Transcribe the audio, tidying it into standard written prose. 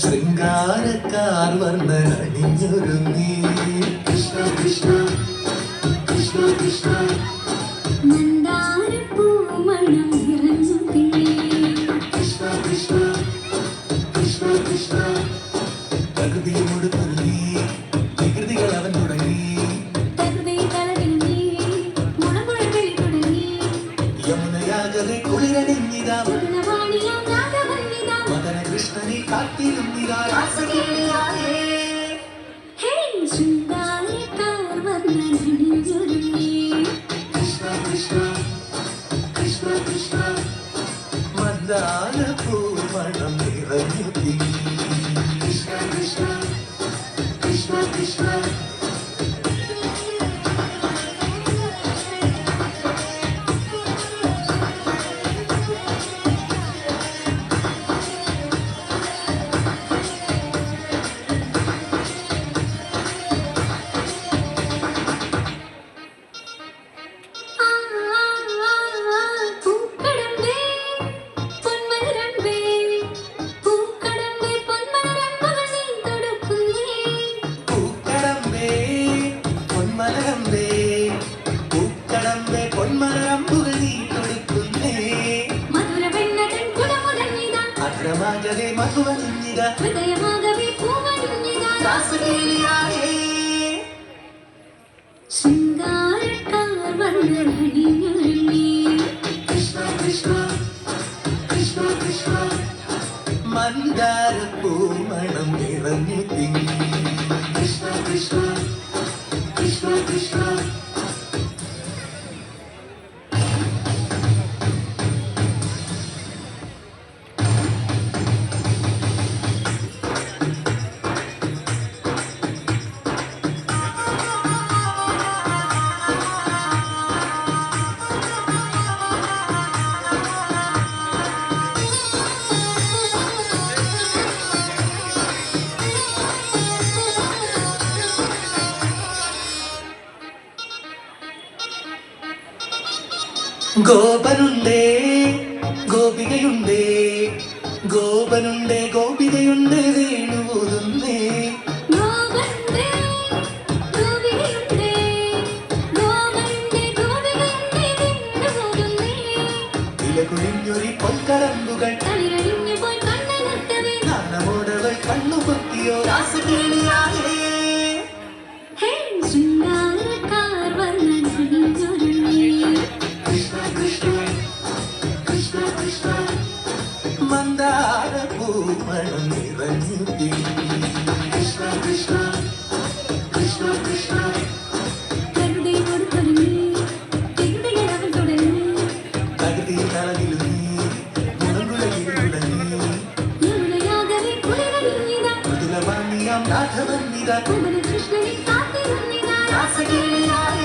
ശൃംഗാരക്കാർ വർണ്ണനണിഞ്ഞൊരുങ്ങി കൃഷ്ണ കൃഷ്ണ കൃഷ്ണ കൃഷ്ണ മന്ദാരപ്പൂമണം നിറഞ്ഞു കൃഷ്ണ കൃഷ്ണ കൃഷ്ണ കൃഷ്ണ പ്രകൃതിയോട് തുറങ്ങി വികൃതികൾ അവൻ തുടങ്ങി യമുനയാകെ കുളിരണിഞ്ഞിതാ മദന കൃഷ്ണനെ കാത്തിരുന്നിതാ രാസകേളിയായേ കൃഷ്ണ കൃഷ്ണ കൃഷ്ണ കൃഷ്ണ മന്ദാരപ്പൂമണം നിറഞ്ഞു കൃഷ്ണ കൃഷ്ണ കൃഷ്ണ കൃഷ്ണ മന്ദാരപ്പൂമണം നിറഞ്ഞു കൃഷ്ണ കൃഷ്ണ കൃഷ്ണ കൃഷ്ണ ഗോപനുണ്ടേ ഗോപികയുണ്ടേ ഗോപനുണ്ടേ ഗോപികയുണ്ടേ വേണുപോതുന്നേ ഇലകുലിഞ്ഞൊരി പൊൻകടമ്പുകൾ നാണമോടവൾ കണ്ണുപൊത്തിയോ രാസകേളിയായേ മന്ദാരപ്പൂമണം നിറഞ്ഞു കൃഷ്ണ കൃഷ്ണ കൃഷ്ണ കൃഷ്ണ പ്രകൃതി തളകിലുങ്ങി മുളങ്കുലകിൽ തുടങ്ങി മൃദുലമാനിയാം രാഘവന്നിത രാസകേളിയായ